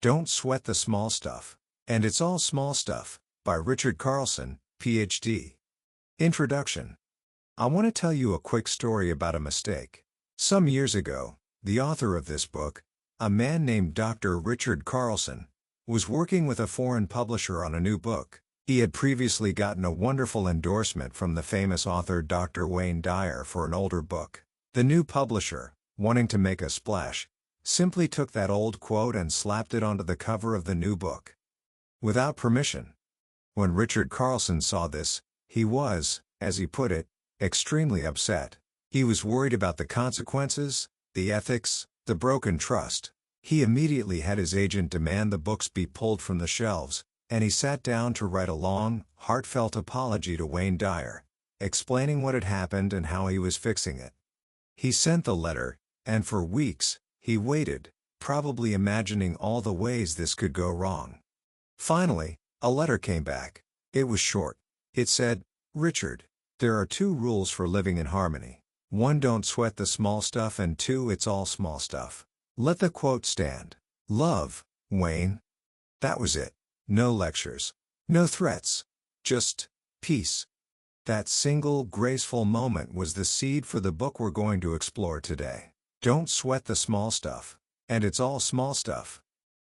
Don't Sweat the Small Stuff. And It's All Small Stuff, by Richard Carlson, Ph.D. Introduction. I want to tell you a quick story about a mistake. Some years ago, the author of this book, a man named Dr. Richard Carlson, was working with a foreign publisher on a new book. He had previously gotten a wonderful endorsement from the famous author Dr. Wayne Dyer for an older book. The new publisher, wanting to make a splash, simply took that old quote and slapped it onto the cover of the new book, without permission. When Richard Carlson saw this, he was, as he put it, extremely upset. He was worried about the consequences, the ethics, the broken trust. He immediately had his agent demand the books be pulled from the shelves, and he sat down to write a long, heartfelt apology to Wayne Dyer, explaining what had happened and how he was fixing it. He sent the letter, and for weeks, he waited, probably imagining all the ways this could go wrong. Finally, a letter came back. It was short. It said, "Richard, there are 2 rules for living in harmony. 1, don't sweat the small stuff, and 2, it's all small stuff." Let the quote stand. Love, Wayne. That was it. No lectures. No threats. Just peace. That single, graceful moment was the seed for the book we're going to explore today. Don't Sweat the Small Stuff. And It's All Small Stuff.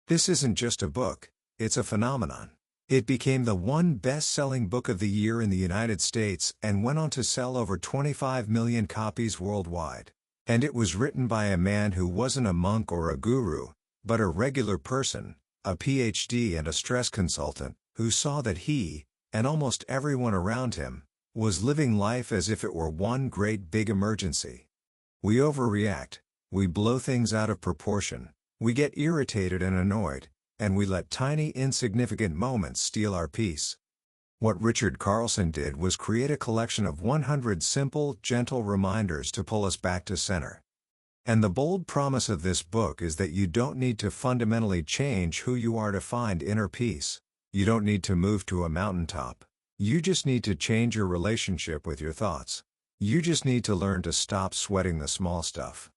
This isn't just a book, it's a phenomenon. It became the 1 best-selling book of the year in the United States and went on to sell over 25 million copies worldwide. And it was written by a man who wasn't a monk or a guru, but a regular person, a PhD and a stress consultant, who saw that he, and almost everyone around him, was living life as if it were one great big emergency. We overreact, we blow things out of proportion, we get irritated and annoyed, and we let tiny insignificant moments steal our peace. What Richard Carlson did was create a collection of 100 simple, gentle reminders to pull us back to center. And the bold promise of this book is that you don't need to fundamentally change who you are to find inner peace. You don't need to move to a mountaintop. You just need to change your relationship with your thoughts. You just need to learn to stop sweating the small stuff.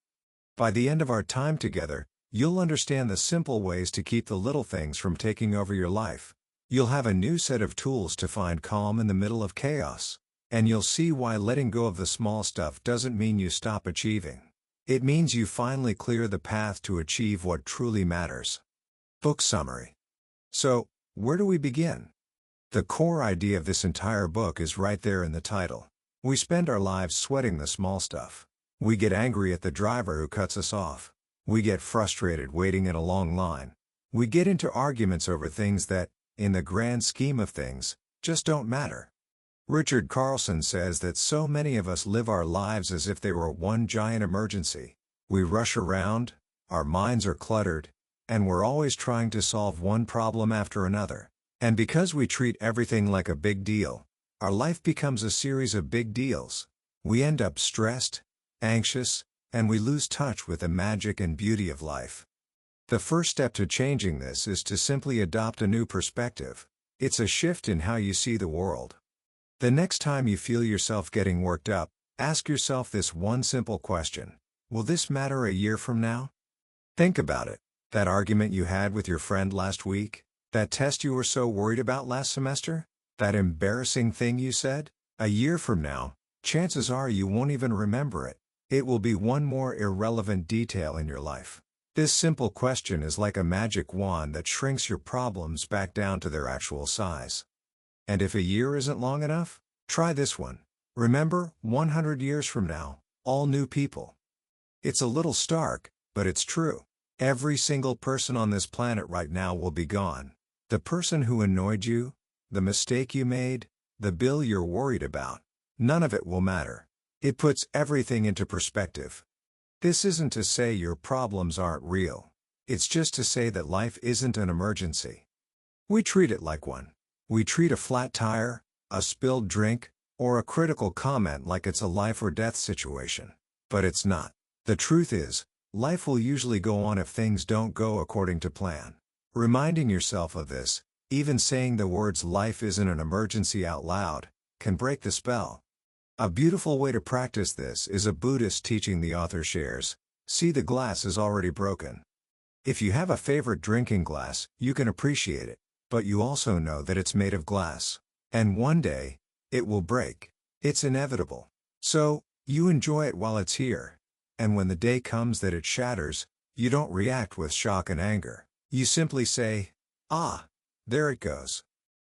By the end of our time together, you'll understand the simple ways to keep the little things from taking over your life. You'll have a new set of tools to find calm in the middle of chaos. And you'll see why letting go of the small stuff doesn't mean you stop achieving. It means you finally clear the path to achieve what truly matters. Book summary. So, where do we begin? The core idea of this entire book is right there in the title. We spend our lives sweating the small stuff. We get angry at the driver who cuts us off. We get frustrated waiting in a long line. We get into arguments over things that, in the grand scheme of things, just don't matter. Richard Carlson says that so many of us live our lives as if they were one giant emergency. We rush around, our minds are cluttered, and we're always trying to solve one problem after another. And because we treat everything like a big deal, our life becomes a series of big deals. We end up stressed, anxious, and we lose touch with the magic and beauty of life. The first step to changing this is to simply adopt a new perspective. It's a shift in how you see the world. The next time you feel yourself getting worked up, ask yourself this one simple question: will this matter a year from now? Think about it. That argument you had with your friend last week? That test you were so worried about last semester? That embarrassing thing you said? A year from now, chances are you won't even remember it. It will be one more irrelevant detail in your life. This simple question is like a magic wand that shrinks your problems back down to their actual size. And if a year isn't long enough, try this one. Remember, 100 years from now, all new people. It's a little stark, but it's true. Every single person on this planet right now will be gone. The person who annoyed you, the mistake you made, the bill you're worried about, none of it will matter. It puts everything into perspective. This isn't to say your problems aren't real. It's just to say that life isn't an emergency. We treat it like one. We treat a flat tire, a spilled drink, or a critical comment like it's a life or death situation. But it's not. The truth is, life will usually go on if things don't go according to plan. Reminding yourself of this, even saying the words "life isn't an emergency" out loud, can break the spell. A beautiful way to practice this is a Buddhist teaching the author shares: see the glass is already broken. If you have a favorite drinking glass, you can appreciate it, but you also know that it's made of glass. And one day, it will break. It's inevitable. So, you enjoy it while it's here. And when the day comes that it shatters, you don't react with shock and anger. You simply say, "Ah, there it goes."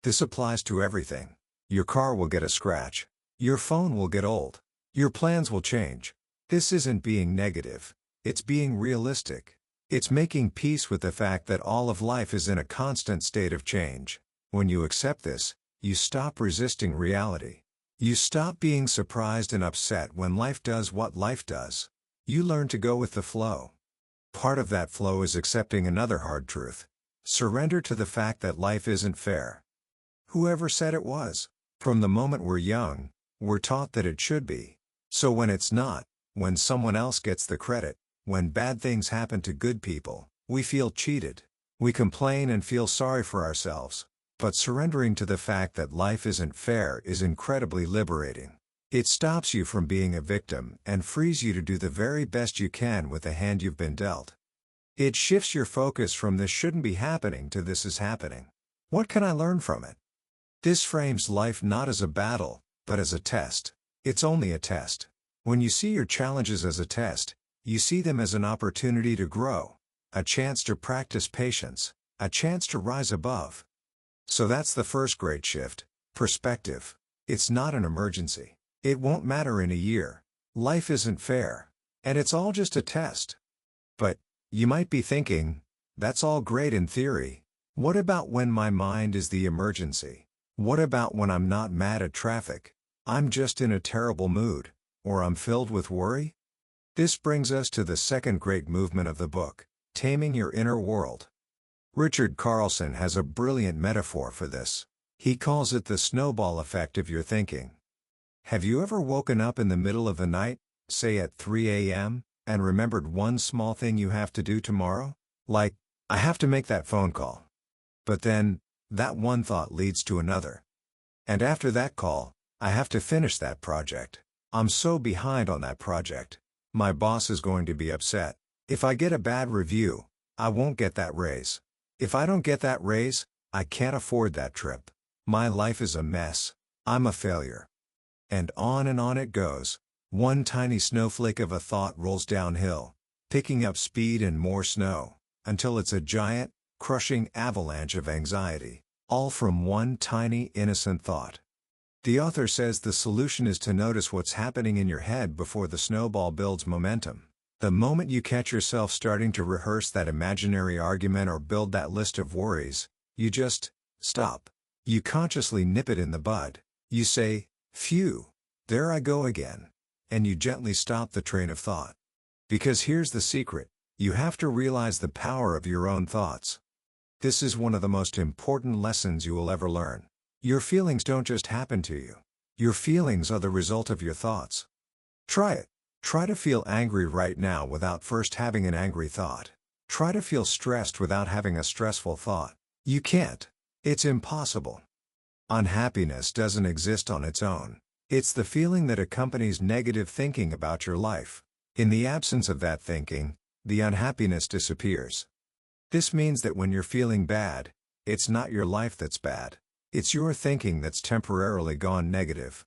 This applies to everything. Your car will get a scratch. Your phone will get old. Your plans will change. This isn't being negative. It's being realistic. It's making peace with the fact that all of life is in a constant state of change. When you accept this, you stop resisting reality. You stop being surprised and upset when life does what life does. You learn to go with the flow. Part of that flow is accepting another hard truth. Surrender to the fact that life isn't fair. Whoever said it was? From the moment we're young, we're taught that it should be. So when it's not, when someone else gets the credit, when bad things happen to good people, we feel cheated. We complain and feel sorry for ourselves. But surrendering to the fact that life isn't fair is incredibly liberating. It stops you from being a victim and frees you to do the very best you can with the hand you've been dealt. It shifts your focus from "this shouldn't be happening" to "this is happening. What can I learn from it?" This frames life not as a battle, but as a test. It's only a test. When you see your challenges as a test, you see them as an opportunity to grow, a chance to practice patience, a chance to rise above. So that's the first great shift: perspective. It's not an emergency. It won't matter in a year. Life isn't fair. And it's all just a test. But, you might be thinking, that's all great in theory. What about when my mind is the emergency? What about when I'm not mad at traffic? I'm just in a terrible mood, or I'm filled with worry? This brings us to the second great movement of the book, Taming Your Inner World. Richard Carlson has a brilliant metaphor for this. He calls it the snowball effect of your thinking. Have you ever woken up in the middle of the night, say at 3 a.m., and remembered one small thing you have to do tomorrow? Like, I have to make that phone call. But then, that one thought leads to another. And after that call, I have to finish that project. I'm so behind on that project. My boss is going to be upset. If I get a bad review, I won't get that raise. If I don't get that raise, I can't afford that trip. My life is a mess. I'm a failure. And on it goes. One tiny snowflake of a thought rolls downhill, picking up speed and more snow, until it's a giant, crushing avalanche of anxiety, all from one tiny, innocent thought. The author says the solution is to notice what's happening in your head before the snowball builds momentum. The moment you catch yourself starting to rehearse that imaginary argument or build that list of worries, you just stop. You consciously nip it in the bud. You say, "Phew, there I go again." And you gently stop the train of thought. Because here's the secret: you have to realize the power of your own thoughts. This is one of the most important lessons you will ever learn. Your feelings don't just happen to you. Your feelings are the result of your thoughts. Try it. Try to feel angry right now without first having an angry thought. Try to feel stressed without having a stressful thought. You can't. It's impossible. Unhappiness doesn't exist on its own. It's the feeling that accompanies negative thinking about your life. In the absence of that thinking, the unhappiness disappears. This means that when you're feeling bad, it's not your life that's bad. It's your thinking that's temporarily gone negative.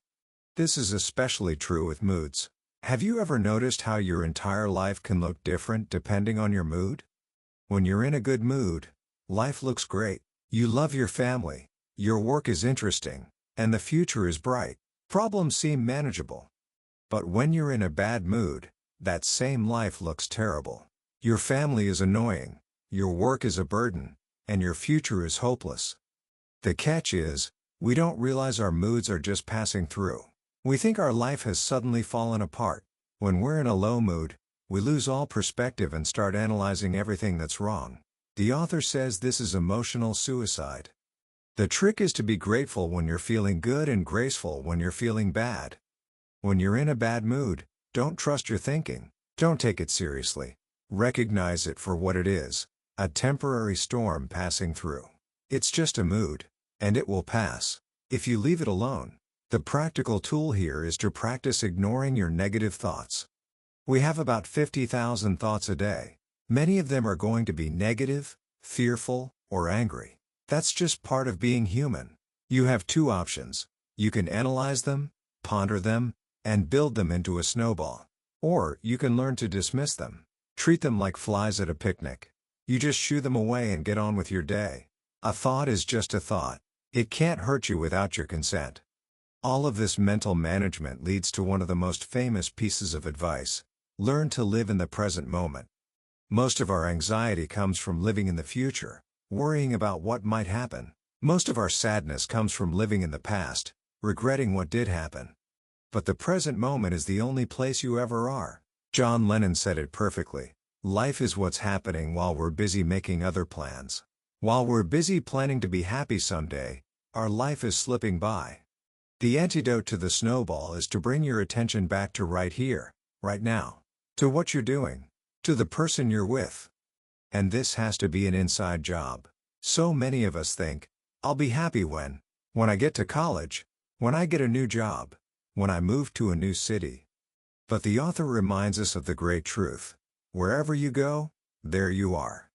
This is especially true with moods. Have you ever noticed how your entire life can look different depending on your mood? When you're in a good mood, life looks great. You love your family, your work is interesting, and the future is bright. Problems seem manageable. But when you're in a bad mood, that same life looks terrible. Your family is annoying, your work is a burden, and your future is hopeless. The catch is, we don't realize our moods are just passing through. We think our life has suddenly fallen apart. When we're in a low mood, we lose all perspective and start analyzing everything that's wrong. The author says this is emotional suicide. The trick is to be grateful when you're feeling good and graceful when you're feeling bad. When you're in a bad mood, don't trust your thinking. Don't take it seriously. Recognize it for what it is, a temporary storm passing through. It's just a mood, and it will pass, if you leave it alone. The practical tool here is to practice ignoring your negative thoughts. We have about 50,000 thoughts a day. Many of them are going to be negative, fearful, or angry. That's just part of being human. You have two options. You can analyze them, ponder them, and build them into a snowball. Or you can learn to dismiss them. Treat them like flies at a picnic. You just shoo them away and get on with your day. A thought is just a thought. It can't hurt you without your consent. All of this mental management leads to one of the most famous pieces of advice. Learn to live in the present moment. Most of our anxiety comes from living in the future, worrying about what might happen. Most of our sadness comes from living in the past, regretting what did happen. But the present moment is the only place you ever are. John Lennon said it perfectly. Life is what's happening while we're busy making other plans. While we're busy planning to be happy someday, our life is slipping by. The antidote to the snowball is to bring your attention back to right here, right now. To what you're doing. To the person you're with. And this has to be an inside job. So many of us think, I'll be happy when I get to college, when I get a new job, when I move to a new city. But the author reminds us of the great truth. Wherever you go, there you are.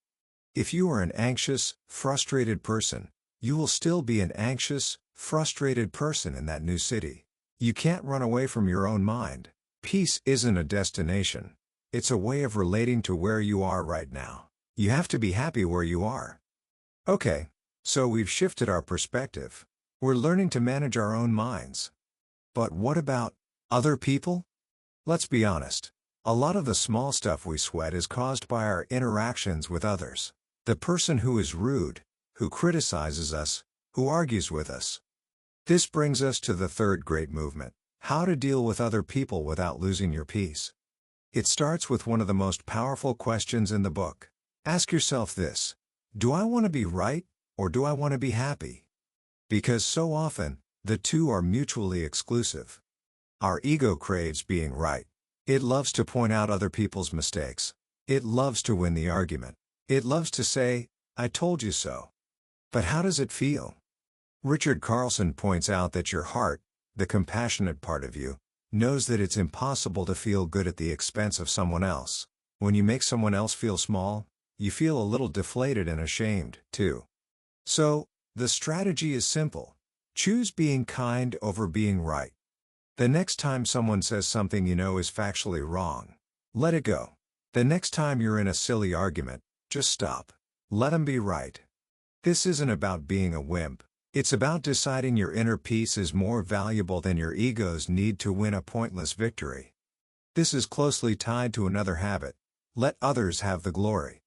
If you are an anxious, frustrated person, you will still be an anxious, frustrated person in that new city. You can't run away from your own mind. Peace isn't a destination. It's a way of relating to where you are right now. You have to be happy where you are. Okay, so we've shifted our perspective. We're learning to manage our own minds. But what about other people? Let's be honest. A lot of the small stuff we sweat is caused by our interactions with others. The person who is rude, who criticizes us, who argues with us. This brings us to the third great movement, how to deal with other people without losing your peace. It starts with one of the most powerful questions in the book. Ask yourself this: do I want to be right, or do I want to be happy? Because so often, the two are mutually exclusive. Our ego craves being right. It loves to point out other people's mistakes. It loves to win the argument. It loves to say, I told you so. But how does it feel? Richard Carlson points out that your heart, the compassionate part of you, knows that it's impossible to feel good at the expense of someone else. When you make someone else feel small, you feel a little deflated and ashamed, too. So, the strategy is simple. Choose being kind over being right. The next time someone says something you know is factually wrong, let it go. The next time you're in a silly argument, just stop. Let them be right. This isn't about being a wimp. It's about deciding your inner peace is more valuable than your ego's need to win a pointless victory. This is closely tied to another habit. Let others have the glory.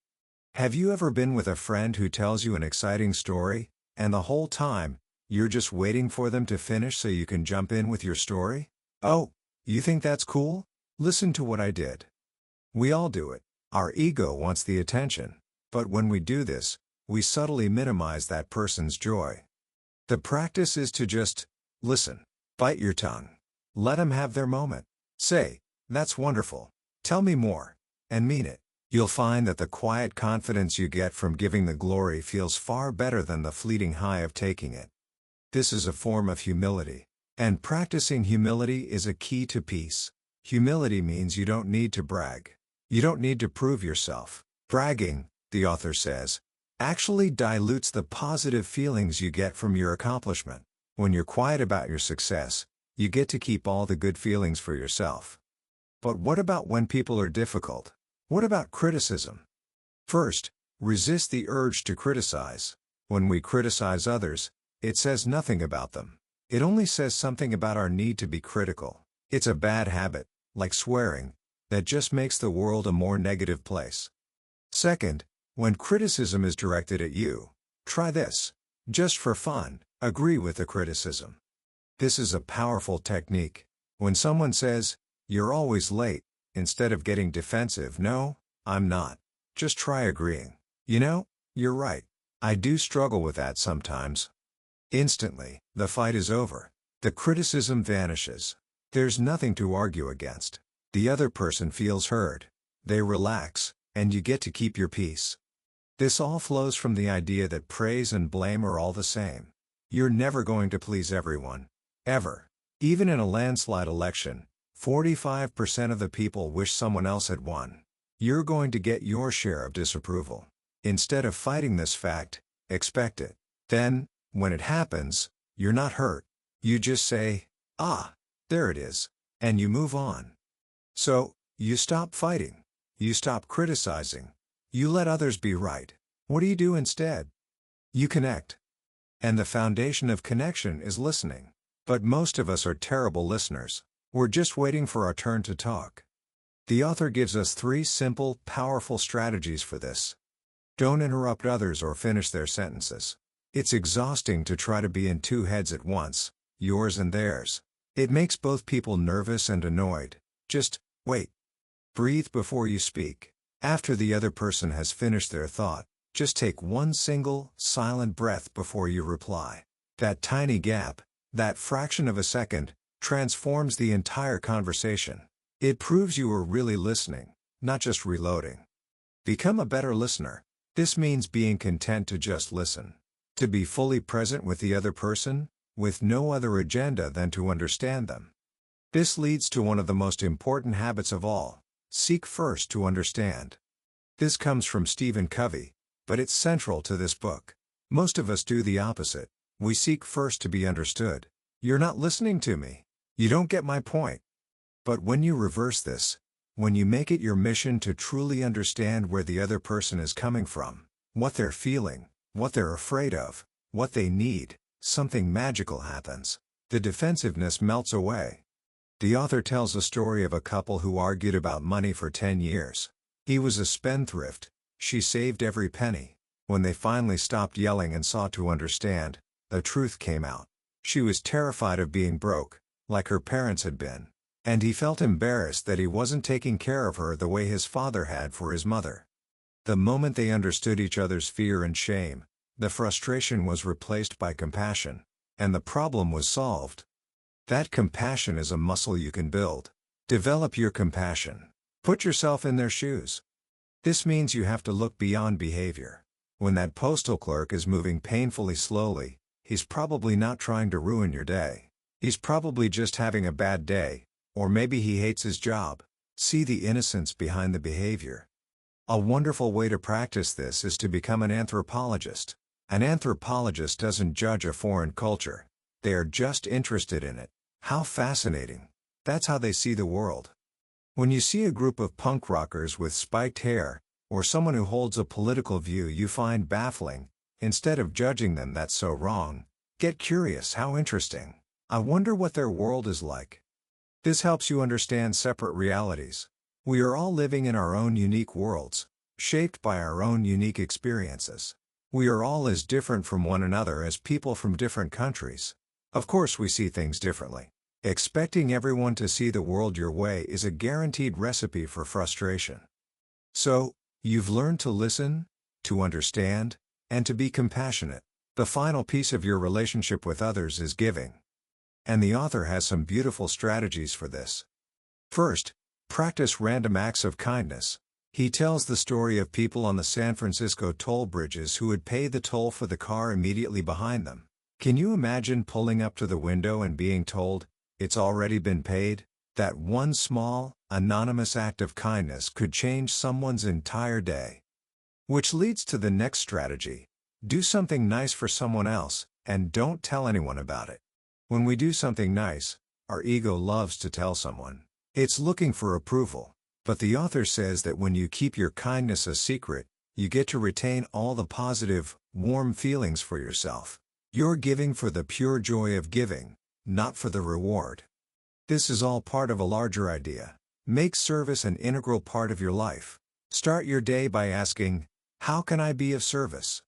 Have you ever been with a friend who tells you an exciting story, and the whole time, you're just waiting for them to finish so you can jump in with your story? Oh, you think that's cool? Listen to what I did. We all do it. Our ego wants the attention. But when we do this, we subtly minimize that person's joy. The practice is to just listen. Bite your tongue. Let them have their moment. Say, that's wonderful. Tell me more. And mean it. You'll find that the quiet confidence you get from giving the glory feels far better than the fleeting high of taking it. This is a form of humility. And practicing humility is a key to peace. Humility means you don't need to brag. You don't need to prove yourself. Bragging, the author says, actually dilutes the positive feelings you get from your accomplishment. When you're quiet about your success, you get to keep all the good feelings for yourself. But what about when people are difficult? What about criticism? First, resist the urge to criticize. When we criticize others, it says nothing about them. It only says something about our need to be critical. It's a bad habit, like swearing, that just makes the world a more negative place. Second, when criticism is directed at you, try this. Just for fun, agree with the criticism. This is a powerful technique. When someone says, "You're always late," instead of getting defensive, "No, I'm not." Just try agreeing. "You know, you're right. I do struggle with that sometimes." Instantly, the fight is over. The criticism vanishes. There's nothing to argue against. The other person feels heard. They relax, and you get to keep your peace. This all flows from the idea that praise and blame are all the same. You're never going to please everyone. Ever. Even in a landslide election, 45% of the people wish someone else had won. you're going to get your share of disapproval. Instead of fighting this fact, expect it. Then, when it happens, you're not hurt. You just say, "Ah, there it is," and you move on. So, you stop fighting. You stop criticizing. You let others be right. What do you do instead? You connect. And the foundation of connection is listening. But most of us are terrible listeners. We're just waiting for our turn to talk. The author gives us 3 simple, powerful strategies for this. Don't interrupt others or finish their sentences. It's exhausting to try to be in 2 heads at once, yours and theirs. It makes both people nervous and annoyed. Just wait. Breathe before you speak. After the other person has finished their thought, just take one single, silent breath before you reply. That tiny gap, that fraction of a second, transforms the entire conversation. It proves you are really listening, not just reloading. Become a better listener. This means being content to just listen. To be fully present with the other person, with no other agenda than to understand them. This leads to one of the most important habits of all. Seek first to understand. This comes from Stephen Covey, but it's central to this book. Most of us do the opposite. We seek first to be understood. You're not listening to me. You don't get my point. But when you reverse this, when you make it your mission to truly understand where the other person is coming from, what they're feeling, what they're afraid of, what they need, something magical happens. The defensiveness melts away. The author tells a story of a couple who argued about money for 10 years. He was a spendthrift. She saved every penny. When they finally stopped yelling and sought to understand, the truth came out. She was terrified of being broke, like her parents had been. And he felt embarrassed that he wasn't taking care of her the way his father had for his mother. The moment they understood each other's fear and shame, the frustration was replaced by compassion, and the problem was solved. That compassion is a muscle you can build. Develop your compassion. Put yourself in their shoes. This means you have to look beyond behavior. When that postal clerk is moving painfully slowly, he's probably not trying to ruin your day. He's probably just having a bad day, or maybe he hates his job. See the innocence behind the behavior. A wonderful way to practice this is to become an anthropologist. An anthropologist doesn't judge a foreign culture. They are just interested in it. How fascinating. That's how they see the world. When you see a group of punk rockers with spiked hair, or someone who holds a political view you find baffling, instead of judging them, "That's so wrong," get curious. How interesting. I wonder what their world is like. This helps you understand separate realities. We are all living in our own unique worlds, shaped by our own unique experiences. We are all as different from one another as people from different countries. Of course, we see things differently. Expecting everyone to see the world your way is a guaranteed recipe for frustration. So, you've learned to listen, to understand, and to be compassionate. The final piece of your relationship with others is giving. And the author has some beautiful strategies for this. First, practice random acts of kindness. He tells the story of people on the San Francisco toll bridges who would pay the toll for the car immediately behind them. Can you imagine pulling up to the window and being told, "It's already been paid"? That one small, anonymous act of kindness could change someone's entire day. Which leads to the next strategy. Do something nice for someone else, and don't tell anyone about it. When we do something nice, our ego loves to tell someone. It's looking for approval. But the author says that when you keep your kindness a secret, you get to retain all the positive, warm feelings for yourself. You're giving for the pure joy of giving, not for the reward. This is all part of a larger idea. Make service an integral part of your life. Start your day by asking, "How can I be of service?"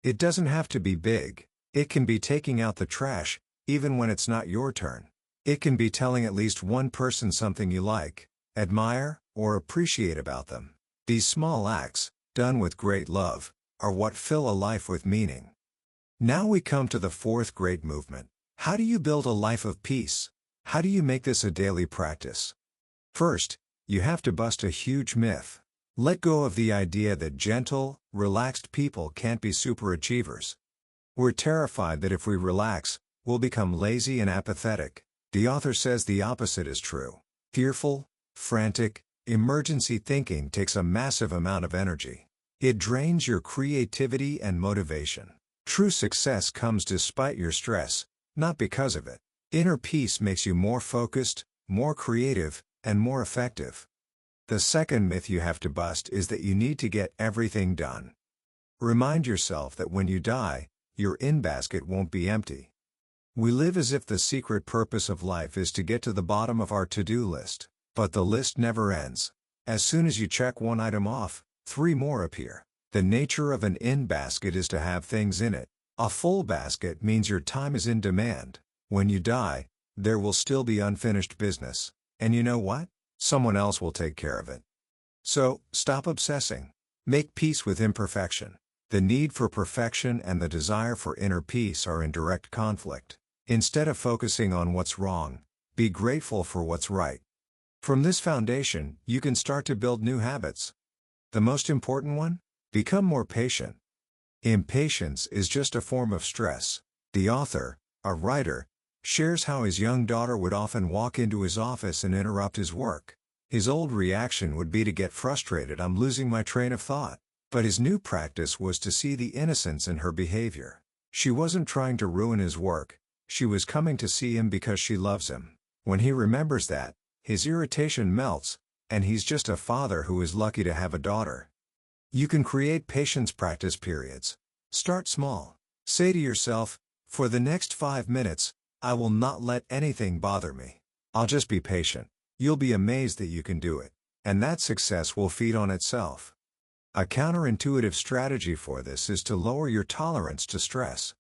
It doesn't have to be big. It can be taking out the trash, even when it's not your turn. It can be telling at least one person something you like, admire, or appreciate about them. These small acts, done with great love, are what fill a life with meaning. Now we come to the fourth great movement. How do you build a life of peace? How do you make this a daily practice? First, you have to bust a huge myth. Let go of the idea that gentle, relaxed people can't be superachievers. We're terrified that if we relax, we'll become lazy and apathetic. The author says the opposite is true. Fearful, frantic, Emergency thinking takes a massive amount of energy. It drains your creativity and motivation. True success comes despite your stress, not because of it. Inner peace makes you more focused, more creative, and more effective. The second myth you have to bust is that you need to get everything done. Remind yourself that when you die, your in-basket won't be empty. We live as if the secret purpose of life is to get to the bottom of our to-do list, but the list never ends. As soon as you check one item off, 3 more appear. The nature of an in-basket is to have things in it. A full basket means your time is in demand. When you die, there will still be unfinished business. And you know what? Someone else will take care of it. So, stop obsessing. Make peace with imperfection. The need for perfection and the desire for inner peace are in direct conflict. Instead of focusing on what's wrong, be grateful for what's right. From this foundation, you can start to build new habits. The most important one? Become more patient. Impatience is just a form of stress. The author, a writer, shares how his young daughter would often walk into his office and interrupt his work. His old reaction would be to get frustrated. I'm losing my train of thought. But his new practice was to see the innocence in her behavior. She wasn't trying to ruin his work. She was coming to see him because she loves him. When he remembers that, his irritation melts, and he's just a father who is lucky to have a daughter. You can create patience practice periods. Start small. Say to yourself, for the next 5 minutes, I will not let anything bother me. I'll just be patient. You'll be amazed that you can do it. And that success will feed on itself. A counterintuitive strategy for this is to lower your tolerance to stress.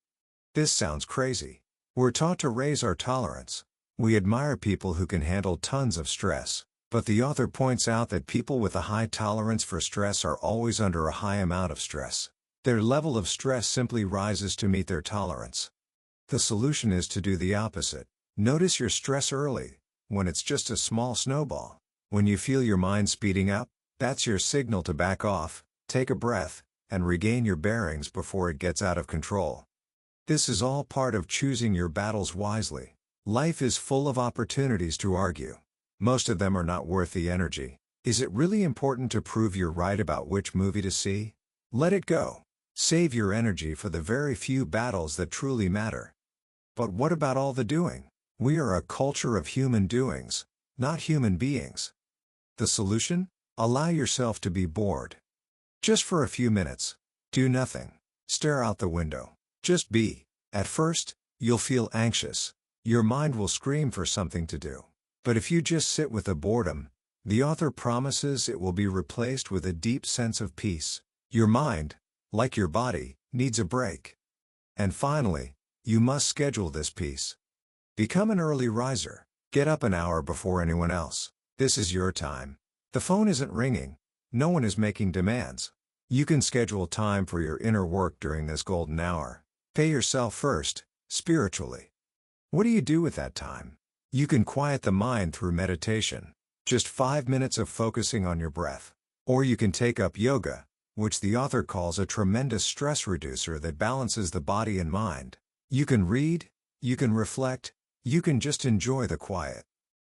This sounds crazy. We're taught to raise our tolerance. We admire people who can handle tons of stress, but the author points out that people with a high tolerance for stress are always under a high amount of stress. Their level of stress simply rises to meet their tolerance. The solution is to do the opposite. Notice your stress early, when it's just a small snowball. When you feel your mind speeding up, that's your signal to back off, take a breath, and regain your bearings before it gets out of control. This is all part of choosing your battles wisely. Life is full of opportunities to argue. Most of them are not worth the energy. Is it really important to prove you're right about which movie to see? Let it go. Save your energy for the very few battles that truly matter. But what about all the doing? We are a culture of human doings, not human beings. The solution? Allow yourself to be bored. Just for a few minutes. Do nothing. Stare out the window. Just be. At first, you'll feel anxious. Your mind will scream for something to do. But if you just sit with the boredom, the author promises it will be replaced with a deep sense of peace. Your mind, like your body, needs a break. And finally, you must schedule this peace. Become an early riser. Get up an hour before anyone else. This is your time. The phone isn't ringing. No one is making demands. You can schedule time for your inner work during this golden hour. Pay yourself first, spiritually. What do you do with that time? You can quiet the mind through meditation. Just 5 minutes of focusing on your breath. Or you can take up yoga, which the author calls a tremendous stress reducer that balances the body and mind. You can read, you can reflect, you can just enjoy the quiet.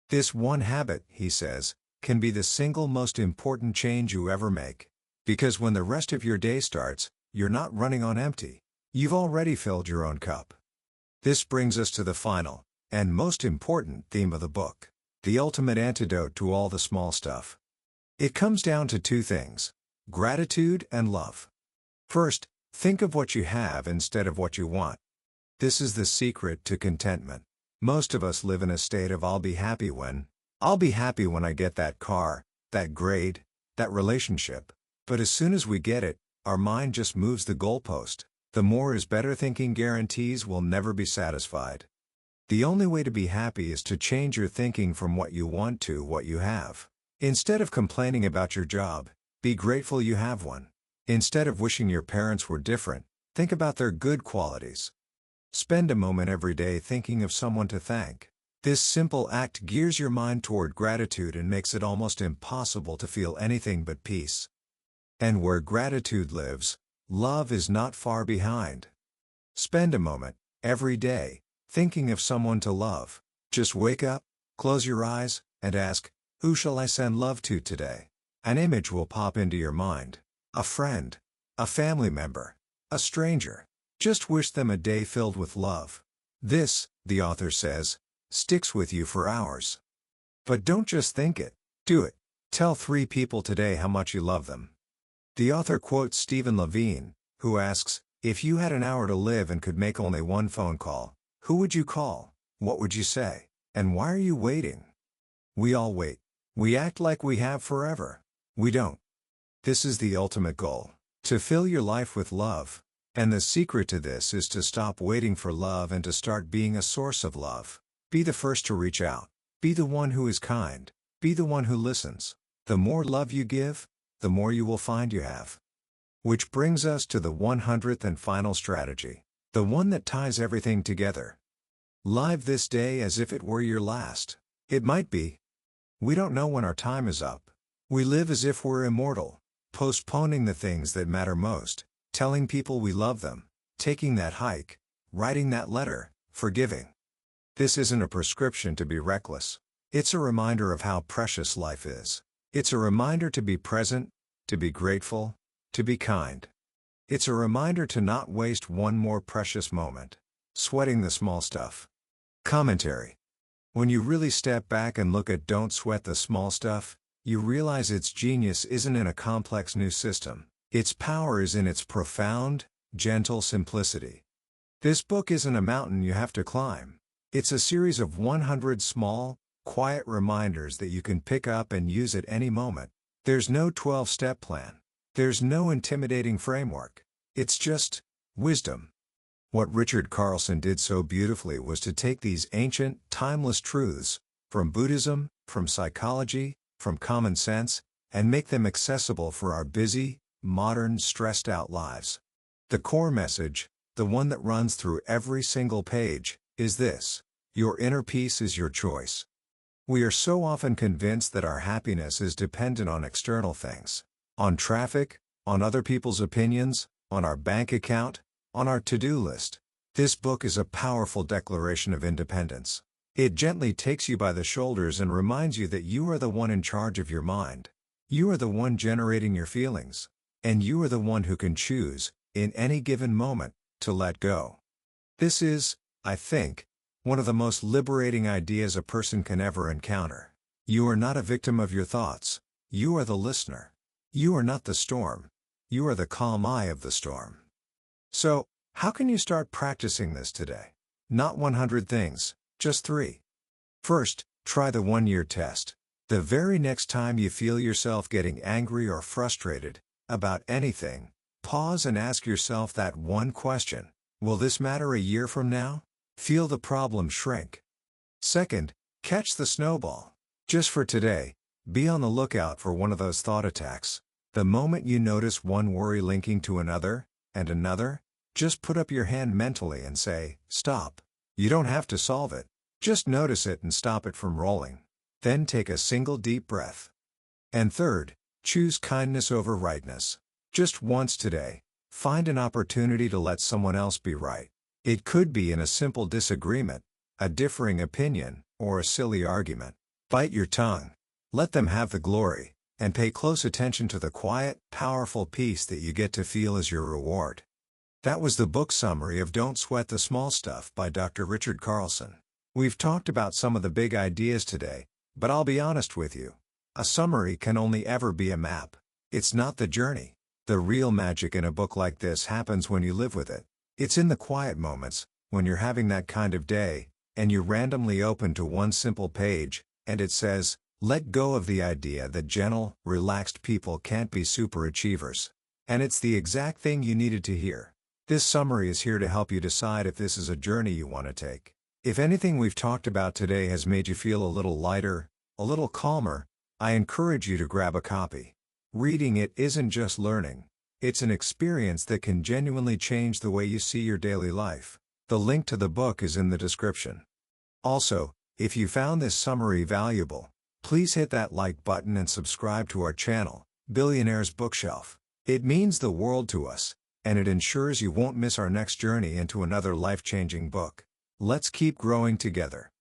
This one habit, he says, can be the single most important change you ever make. Because when the rest of your day starts, you're not running on empty. You've already filled your own cup. This brings us to the final, and most important theme of the book. The ultimate antidote to all the small stuff. It comes down to 2 things: gratitude and love. First, think of what you have instead of what you want. This is the secret to contentment. Most of us live in a state of I'll be happy when I get that car, that grade, that relationship. But as soon as we get it, our mind just moves the goalpost. The more is better thinking guarantees we'll never be satisfied. The only way to be happy is to change your thinking from what you want to what you have. Instead of complaining about your job, be grateful you have one. Instead of wishing your parents were different, think about their good qualities. Spend a moment every day thinking of someone to thank. This simple act gears your mind toward gratitude and makes it almost impossible to feel anything but peace. And where gratitude lives, love is not far behind. Spend a moment, every day, thinking of someone to love. Just wake up, close your eyes, and ask, Who shall I send love to today? An image will pop into your mind. A friend. A family member. A stranger. Just wish them a day filled with love. This, the author says, sticks with you for hours. But don't just think it. Do it. Tell 3 people today how much you love them. The author quotes Stephen Levine, who asks, if you had an hour to live and could make only one phone call, who would you call? What would you say? And why are you waiting? We all wait. We act like we have forever. We don't. This is the ultimate goal. To fill your life with love. And the secret to this is to stop waiting for love and to start being a source of love. Be the first to reach out. Be the one who is kind. Be the one who listens. The more love you give, the more you will find you have. Which brings us to the 100th and final strategy. The one that ties everything together. Live this day as if it were your last. It might be. We don't know when our time is up. We live as if we're immortal, postponing the things that matter most, telling people we love them, taking that hike, writing that letter, forgiving. This isn't a prescription to be reckless. It's a reminder of how precious life is. It's a reminder to be present, to be grateful, to be kind. It's a reminder to not waste one more precious moment. Sweating the small stuff. Commentary. When you really step back and look at Don't Sweat the Small Stuff, you realize its genius isn't in a complex new system. Its power is in its profound, gentle simplicity. This book isn't a mountain you have to climb. It's a series of 100 small, quiet reminders that you can pick up and use at any moment. There's no 12-step plan. There's no intimidating framework. It's just wisdom. What Richard Carlson did so beautifully was to take these ancient, timeless truths, from Buddhism, from psychology, from common sense, and make them accessible for our busy, modern, stressed-out lives. The core message, the one that runs through every single page, is this: your inner peace is your choice. We are so often convinced that our happiness is dependent on external things. On traffic, on other people's opinions, on our bank account, on our to-do list. This book is a powerful declaration of independence. It gently takes you by the shoulders and reminds you that you are the one in charge of your mind. You are the one generating your feelings. And you are the one who can choose, in any given moment, to let go. This is, I think, one of the most liberating ideas a person can ever encounter. You are not a victim of your thoughts. You are the listener. You are not the storm. You are the calm eye of the storm. So, how can you start practicing this today? Not 100 things, just 3. First, try the 1-year test. The very next time you feel yourself getting angry or frustrated about anything, pause and ask yourself that one question: will this matter a year from now? Feel the problem shrink. Second, catch the snowball. Just for today, be on the lookout for one of those thought attacks. The moment you notice one worry linking to another, and another, just put up your hand mentally and say, stop. You don't have to solve it. Just notice it and stop it from rolling. Then take a single deep breath. And third, choose kindness over rightness. Just once today, find an opportunity to let someone else be right. It could be in a simple disagreement, a differing opinion, or a silly argument. Bite your tongue. Let them have the glory, and pay close attention to the quiet, powerful peace that you get to feel as your reward. That was the book summary of Don't Sweat the Small Stuff by Dr. Richard Carlson. We've talked about some of the big ideas today, but I'll be honest with you. A summary can only ever be a map. It's not the journey. The real magic in a book like this happens when you live with it. It's in the quiet moments, when you're having that kind of day, and you randomly open to one simple page, and it says, let go of the idea that gentle, relaxed people can't be superachievers. And it's the exact thing you needed to hear. This summary is here to help you decide if this is a journey you want to take. If anything we've talked about today has made you feel a little lighter, a little calmer, I encourage you to grab a copy. Reading it isn't just learning. It's an experience that can genuinely change the way you see your daily life. The link to the book is in the description. Also, if you found this summary valuable, please hit that like button and subscribe to our channel, Billionaire's Bookshelf. It means the world to us, and it ensures you won't miss our next journey into another life-changing book. Let's keep growing together.